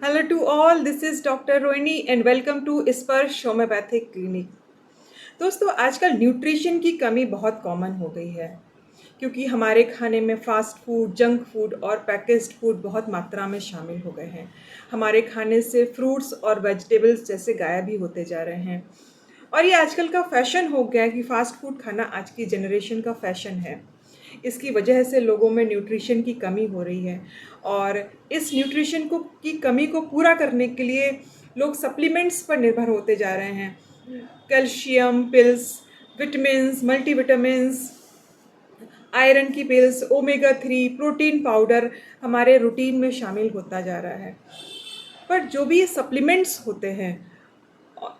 Hello to all, this is Dr. Rohini and welcome to स्पर्श homeopathic clinic. दोस्तों, आजकल nutrition की कमी बहुत कॉमन हो गई है क्योंकि हमारे खाने में फ़ास्ट फूड, जंक फूड और पैकेज्ड फूड बहुत मात्रा में शामिल हो गए हैं। हमारे खाने से फ्रूट्स और वेजिटेबल्स जैसे गायब ही होते जा रहे हैं और ये आजकल का फ़ैशन हो गया है कि फ़ास्ट फूड खाना आज की जनरेशन का फ़ैशन है। इसकी वजह से लोगों में न्यूट्रिशन की कमी हो रही है और इस न्यूट्रिशन को की कमी को पूरा करने के लिए लोग सप्लीमेंट्स पर निर्भर होते जा रहे हैं। Calcium pills, vitamins, multivitamins, iron की पिल्स, ओमेगा 3, प्रोटीन पाउडर हमारे रूटीन में शामिल होता जा रहा है। पर जो भी ये सप्लीमेंट्स होते हैं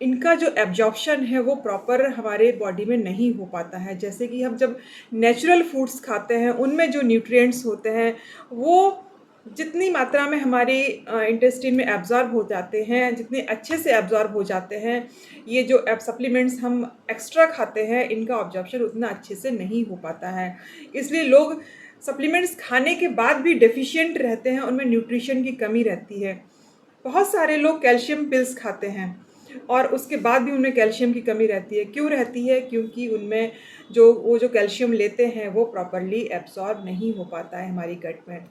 इनका जो एब्जॉर्प्शन है वो प्रॉपर हमारे बॉडी में नहीं हो पाता है। जैसे कि हम जब नेचुरल फूड्स खाते हैं उनमें जो न्यूट्रिएंट्स होते हैं वो जितनी मात्रा में हमारे इंटेस्टाइन में एब्जॉर्ब हो जाते हैं, जितने अच्छे से एब्जॉर्ब हो जाते हैं, ये जो सप्लीमेंट्स हम एक्स्ट्रा खाते हैं इनका एब्जॉर्प्शन उतना अच्छे से नहीं हो पाता है। इसलिए लोग सप्लीमेंट्स खाने के बाद भी डेफिशिएंट रहते हैं, उनमें न्यूट्रिशन की कमी रहती है। बहुत सारे लोग कैल्शियम पिल्स खाते हैं और उसके बाद भी उनमें कैल्शियम की कमी रहती है। क्यों रहती है? क्योंकि उनमें जो कैल्शियम लेते हैं वो प्रॉपरली एब्जॉर्ब नहीं हो पाता है हमारी गट में।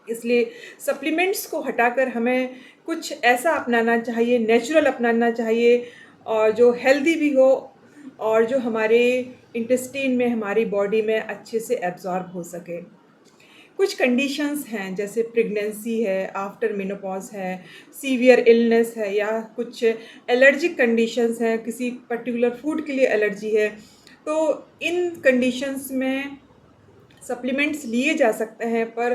इसलिए सप्लीमेंट्स को हटाकर हमें कुछ ऐसा अपनाना चाहिए, नेचुरल अपनाना चाहिए और जो हेल्दी भी हो और जो हमारे इंटेस्टाइन में, हमारी बॉडी में अच्छे से एब्जॉर्ब हो सके। कुछ कंडीशंस हैं जैसे प्रेगनेंसी है, आफ्टर मेनोपॉज है, सीवियर इलनेस है या कुछ एलर्जिक कंडीशंस हैं, किसी पर्टिकुलर फूड के लिए एलर्जी है, तो इन कंडीशंस में सप्लीमेंट्स लिए जा सकते हैं पर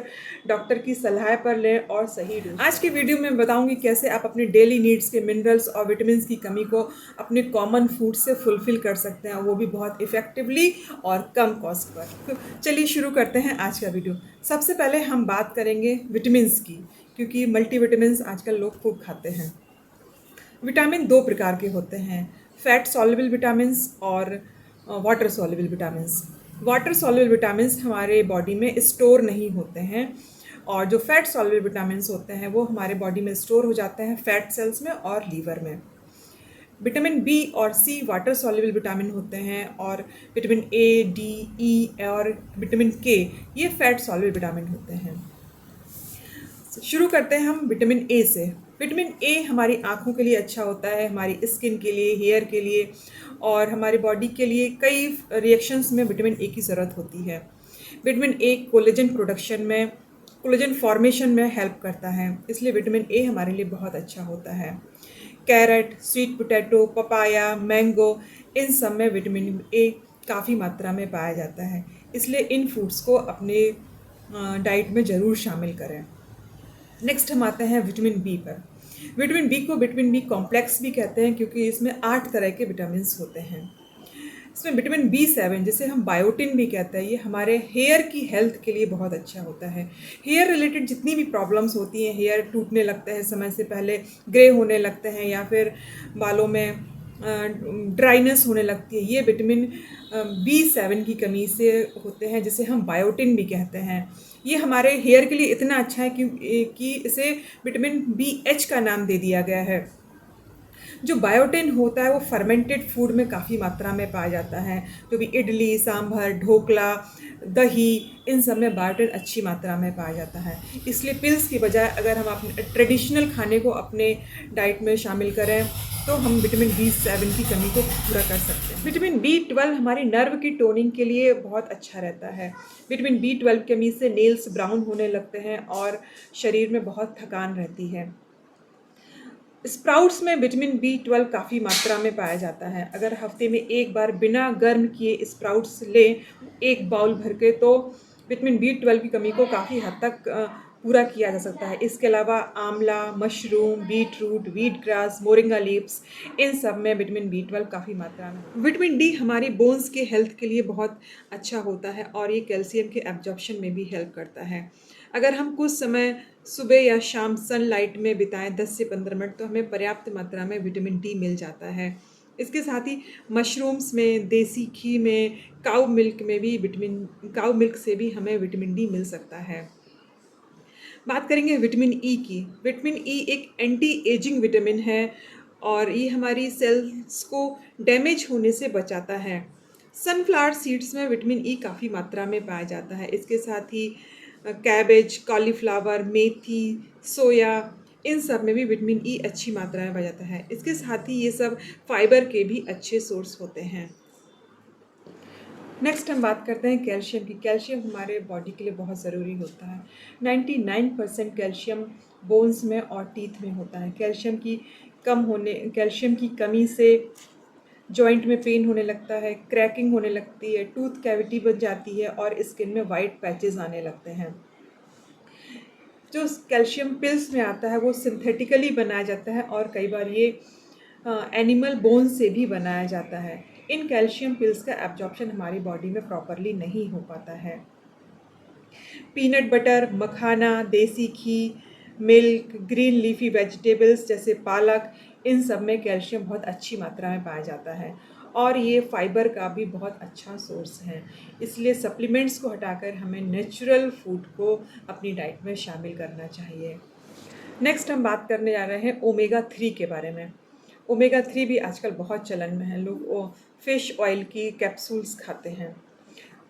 डॉक्टर की सलाह पर लें और सही डोज। आज की वीडियो में बताऊंगी कैसे आप अपने डेली नीड्स के मिनरल्स और विटामिन्स की कमी को अपने कॉमन फूड से फुलफिल कर सकते हैं, वो भी बहुत इफ़ेक्टिवली और कम कॉस्ट पर। तो चलिए शुरू करते हैं आज का वीडियो। सबसे पहले हम बात करेंगे विटामिन्स की, क्योंकि मल्टीविटामिन्स आजकल लोग खूब खाते हैं। विटामिन दो प्रकार के होते हैं, फैट सॉल्युबल विटामिन्स और water soluble vitamins. Water soluble vitamins हमारे बॉडी में स्टोर नहीं होते हैं और जो फैट सॉल्युबल विटामिन्स होते हैं वो हमारे बॉडी में स्टोर हो जाते हैं फैट सेल्स में और लीवर में। विटामिन बी और सी वाटर सॉल्युबल विटामिन होते हैं और विटामिन ए, डी, ई और विटामिन के ये फैट सॉल्युबल विटामिन होते हैं। शुरू करते हैं हम विटामिन ए से। विटामिन ए हमारी आँखों के लिए अच्छा होता है, हमारी स्किन के लिए, हेयर के लिए और हमारी बॉडी के लिए कई रिएक्शंस में विटामिन ए की ज़रूरत होती है। विटामिन ए कोलेजन प्रोडक्शन में, कोलेजन फॉर्मेशन में हेल्प करता है, इसलिए विटामिन ए हमारे लिए बहुत अच्छा होता है। Carrot, sweet potato, papaya, mango इन सब में विटामिन ए काफ़ी मात्रा में पाया जाता है, इसलिए इन फूड्स को अपने डाइट में ज़रूर शामिल करें। नेक्स्ट हम आते हैं विटामिन बी पर। विटामिन बी को विटामिन बी कॉम्प्लेक्स भी कहते हैं क्योंकि इसमें 8 तरह के विटामिन्स होते हैं। इसमें विटामिन B7 जिसे हम बायोटिन भी कहते हैं, ये हमारे हेयर की हेल्थ के लिए बहुत अच्छा होता है। हेयर रिलेटेड जितनी भी प्रॉब्लम्स होती हैं, हेयर टूटने लगते हैं समय से पहले, ग्रे होने लगते हैं या फिर बालों में ड्राइनेस होने लगती है, ये विटामिन B7 की कमी से होते हैं, जिसे हम बायोटिन भी कहते हैं। ये हमारे हेयर के लिए इतना अच्छा है कि इसे विटामिन BH का नाम दे दिया गया है। जो बायोटिन होता है वो फर्मेंटेड फूड में काफ़ी मात्रा में पाया जाता है, जो भी इडली, सांभर, ढोकला, दही, इन सब में बायोटिन अच्छी मात्रा में पाया जाता है। इसलिए पिल्स की बजाय अगर हम अपने ट्रेडिशनल खाने को अपने डाइट में शामिल करें तो हम विटामिन B7 की कमी को पूरा कर सकते हैं। विटामिन B12 हमारी नर्व की टोनिंग के लिए बहुत अच्छा रहता है। विटामिन B12 की कमी से नेल्स ब्राउन होने लगते हैं और शरीर में बहुत थकान रहती है। स्प्राउट्स में विटामिन B12 काफ़ी मात्रा में पाया जाता है। अगर हफ्ते में एक बार बिना गर्म किए स्प्राउट्स लें एक बाउल भर के, तो विटामिन B12 की कमी को काफ़ी हद तक पूरा किया जा सकता है। इसके अलावा आंवला, mushroom, beetroot, wheat grass, moringa leaves, इन सब में विटामिन B12 काफ़ी मात्रा में। विटामिन डी हमारी बोन्स के हेल्थ के लिए बहुत अच्छा होता है और ये कैल्शियम के एब्जॉर्प्शन में भी हेल्प करता है। अगर हम कुछ समय सुबह या शाम सनलाइट में बिताएं 10 से 15 मिनट, तो हमें पर्याप्त मात्रा में विटामिन डी मिल जाता है। इसके साथ ही मशरूम्स में, देसी घी में, काऊ मिल्क से भी हमें विटामिन डी मिल सकता है। बात करेंगे विटामिन ई की। विटामिन ई एक एंटी एजिंग विटामिन है और ये हमारी सेल्स को डैमेज होने से बचाता है। सनफ्लावर सीड्स में विटामिन ई काफ़ी मात्रा में पाया जाता है। इसके साथ ही कैबेज, कॉलीफ्लावर, मेथी, सोया, इन सब में भी विटामिन ई अच्छी मात्रा में पाया जाता है। इसके साथ ही ये सब फाइबर के भी अच्छे सोर्स होते हैं। नेक्स्ट हम बात करते हैं कैल्शियम की। कैल्शियम हमारे बॉडी के लिए बहुत ज़रूरी होता है। 99% कैल्शियम बोन्स में और टीथ में होता है। कैल्शियम की कमी से जॉइंट में पेन होने लगता है, क्रैकिंग होने लगती है, टूथ कैविटी बन जाती है और स्किन में वाइट पैचेस आने लगते हैं। जो कैल्शियम पिल्स में आता है वो सिंथेटिकली बनाया जाता है और कई बार ये एनिमल बोन से भी बनाया जाता है। इन कैल्शियम पिल्स का एब्जॉर्प्शन हमारी बॉडी में प्रॉपरली नहीं हो पाता है। पीनट बटर, मखाना, देसी घी, मिल्क, ग्रीन लीफी वेजिटेबल्स जैसे पालक, इन सब में कैल्शियम बहुत अच्छी मात्रा में पाया जाता है और ये फाइबर का भी बहुत अच्छा सोर्स है। इसलिए सप्लीमेंट्स को हटाकर हमें नेचुरल फूड को अपनी डाइट में शामिल करना चाहिए। नेक्स्ट हम बात करने जा रहे हैं ओमेगा 3 के बारे में। ओमेगा 3 भी आजकल बहुत चलन में है। लोग फ़िश ऑयल की कैप्सूल्स खाते हैं।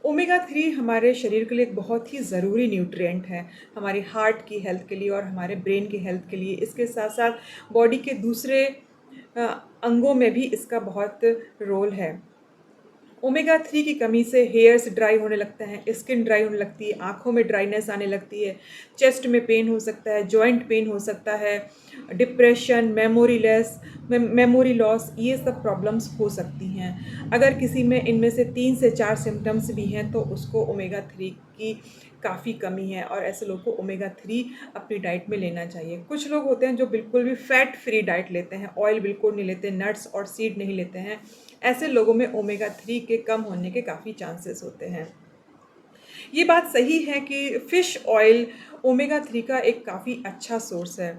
ओमेगा 3 हमारे शरीर के लिए एक बहुत ही ज़रूरी न्यूट्रिएंट है, हमारी हार्ट की हेल्थ के लिए और हमारे ब्रेन की हेल्थ के लिए। इसके साथ साथ बॉडी के दूसरे अ, अंगों में भी इसका बहुत रोल है। ओमेगा 3 की कमी से हेयर्स ड्राई होने लगते हैं, स्किन ड्राई होने लगती है, आँखों में ड्राइनेस आने लगती है, चेस्ट में पेन हो सकता है, जॉइंट पेन हो सकता है, डिप्रेशन, मेमोरी लॉस, ये सब प्रॉब्लम्स हो सकती हैं। अगर किसी में इनमें से 3 से 4 सिम्पटम्स भी हैं तो उसको ओमेगा 3 की काफ़ी कमी है और ऐसे लोग को ओमेगा 3 अपनी डाइट में लेना चाहिए। कुछ लोग होते हैं जो बिल्कुल भी फैट फ्री डाइट लेते हैं, ऑयल बिल्कुल नहीं लेते, नट्स और सीड नहीं लेते हैं। ऐसे लोगों में ओमेगा 3 के कम होने के काफ़ी चांसेस होते हैं। ये बात सही है कि फ़िश ऑयल ओमेगा 3 का एक काफ़ी अच्छा सोर्स है,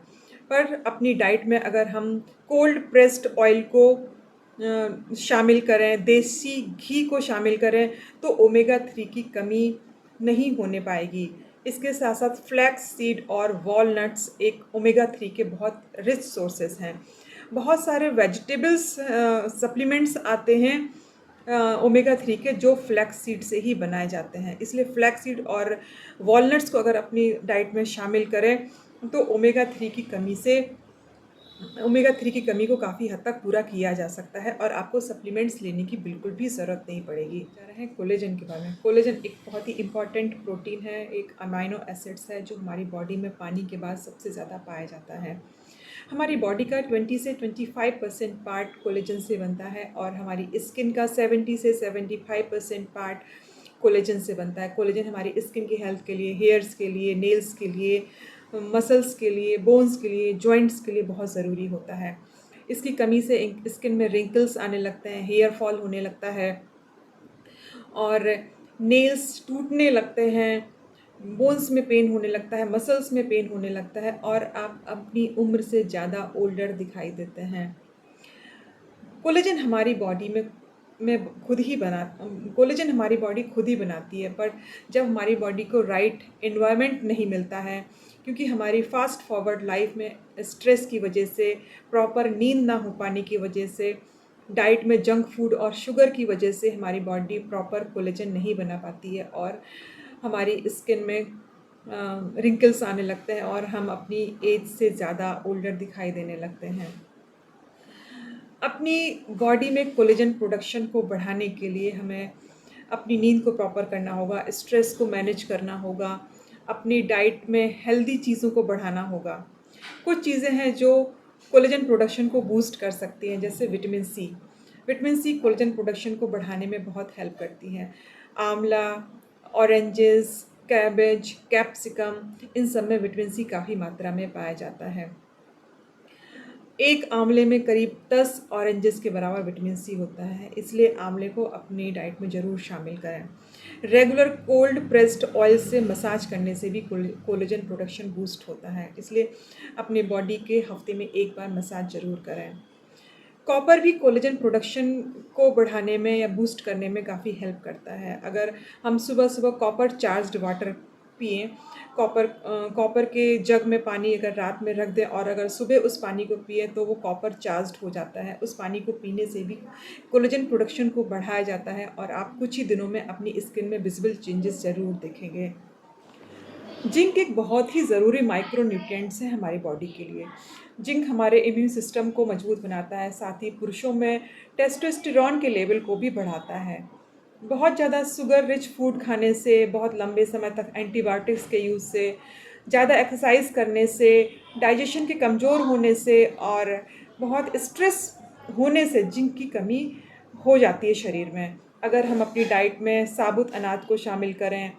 पर अपनी डाइट में अगर हम कोल्ड प्रेस्ड ऑयल को शामिल करें, देसी घी को शामिल करें, तो ओमेगा 3 की कमी नहीं होने पाएगी। इसके साथ साथ फ्लैक्स सीड और वॉलनट्स एक ओमेगा 3 के बहुत रिच सोर्सेस हैं। बहुत सारे वेजिटेबल्स सप्लीमेंट्स आते हैं ओमेगा 3 के, जो फ्लैक्स सीड से ही बनाए जाते हैं। इसलिए फ्लैक्स सीड और वॉलनट्स को अगर अपनी डाइट में शामिल करें तो ओमेगा 3 की कमी को काफ़ी हद तक पूरा किया जा सकता है और आपको सप्लीमेंट्स लेने की बिल्कुल भी ज़रूरत नहीं पड़ेगी। जा रहे हैं कोलेजन के बारे में। कोलेजन एक बहुत ही इम्पॉर्टेंट प्रोटीन है, एक अमाइनो एसिड्स है जो हमारी बॉडी में पानी के बाद सबसे ज़्यादा पाया जाता है। हमारी बॉडी का 20 से 25% पार्ट कोलेजन से बनता है और हमारी स्किन का 70 से 75% पार्ट कोलेजन से बनता है। कोलेजन हमारी स्किन की हेल्थ के लिए, हेयर्स के लिए, नेल्स के लिए, मसल्स के लिए, बोन्स के लिए, जॉइंट्स के लिए बहुत ज़रूरी होता है। इसकी कमी से स्किन में रिंकल्स आने लगते हैं, हेयर फॉल होने लगता है और नेल्स टूटने लगते हैं, बोन्स में पेन होने लगता है, मसल्स में पेन होने लगता है और आप अपनी उम्र से ज़्यादा ओल्डर दिखाई देते हैं। कोलेजन हमारी बॉडी में खुद ही बना कोलेजन हमारी बॉडी खुद ही बनाती है, पर जब हमारी बॉडी को राइट एनवायरनमेंट नहीं मिलता है, क्योंकि हमारी फास्ट फॉरवर्ड लाइफ में स्ट्रेस की वजह से, प्रॉपर नींद ना हो पाने की वजह से, डाइट में जंक फूड और शुगर की वजह से हमारी बॉडी प्रॉपर कोलेजन नहीं बना पाती है और हमारी स्किन में रिंकल्स आने लगते हैं और हम अपनी एज से ज़्यादा ओल्डर दिखाई देने लगते हैं। अपनी बॉडी में कोलेजन प्रोडक्शन को बढ़ाने के लिए हमें अपनी नींद को प्रॉपर करना होगा, स्ट्रेस को मैनेज करना होगा, अपनी डाइट में हेल्दी चीज़ों को बढ़ाना होगा। कुछ चीज़ें हैं जो कोलेजन प्रोडक्शन को बूस्ट कर सकती हैं, जैसे vitamin C. Vitamin C collagen production को बढ़ाने में बहुत हेल्प करती हैं। आंवला, ऑरेंजेस, कैबेज, कैप्सिकम, इन सब में विटामिन सी काफ़ी मात्रा में पाया जाता है। एक आंवले में करीब 10 ऑरेंजेस के बराबर विटामिन सी होता है, इसलिए आंवले को अपनी डाइट में ज़रूर शामिल करें। रेगुलर कोल्ड प्रेस्ड ऑयल से मसाज करने से भी कोलेजन प्रोडक्शन बूस्ट होता है, इसलिए अपने बॉडी के हफ्ते में एक बार मसाज ज़रूर करें। कॉपर भी कोलेजन प्रोडक्शन को बढ़ाने में या बूस्ट करने में काफ़ी हेल्प करता है। अगर हम सुबह सुबह कॉपर चार्ज्ड वाटर पिएँ। कॉपर के जग में पानी अगर रात में रख दें और अगर सुबह उस पानी को पिएँ तो वो कॉपर चार्ज्ड हो जाता है। उस पानी को पीने से भी कोलेजन प्रोडक्शन को बढ़ाया जाता है और आप कुछ ही दिनों में अपनी स्किन में विजिबल चेंजेस ज़रूर देखेंगे। जिंक एक बहुत ही ज़रूरी माइक्रो न्यूट्रिएंट्स है हमारी बॉडी के लिए। जिंक हमारे इम्यून सिस्टम को मजबूत बनाता है, साथ ही पुरुषों में टेस्टोस्टेरॉन के लेवल को भी बढ़ाता है। बहुत ज़्यादा शुगर रिच फूड खाने से, बहुत लंबे समय तक एंटीबायोटिक्स के यूज़ से, ज़्यादा एक्सरसाइज करने से, डाइजेशन के कमज़ोर होने से और बहुत स्ट्रेस होने से जिंक की कमी हो जाती है शरीर में। अगर हम अपनी डाइट में साबुत अनाज को शामिल करें,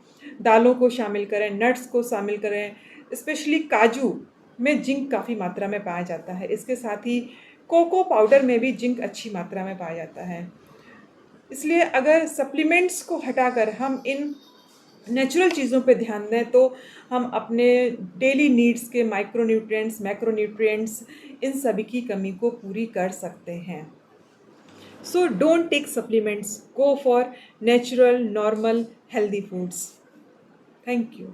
दालों को शामिल करें, नट्स को शामिल करें, स्पेशली काजू में जिंक काफ़ी मात्रा में पाया जाता है। इसके साथ ही कोको पाउडर में भी जिंक अच्छी मात्रा में पाया जाता है। इसलिए अगर सप्लीमेंट्स को हटाकर हम इन नेचुरल चीज़ों पे ध्यान दें तो हम अपने डेली नीड्स के माइक्रो न्यूट्रिएंट्स, मैक्रो न्यूट्रिएंट्स इन सभी की कमी को पूरी कर सकते हैं। So don't take supplements. Go for natural, normal, healthy foods. Thank you.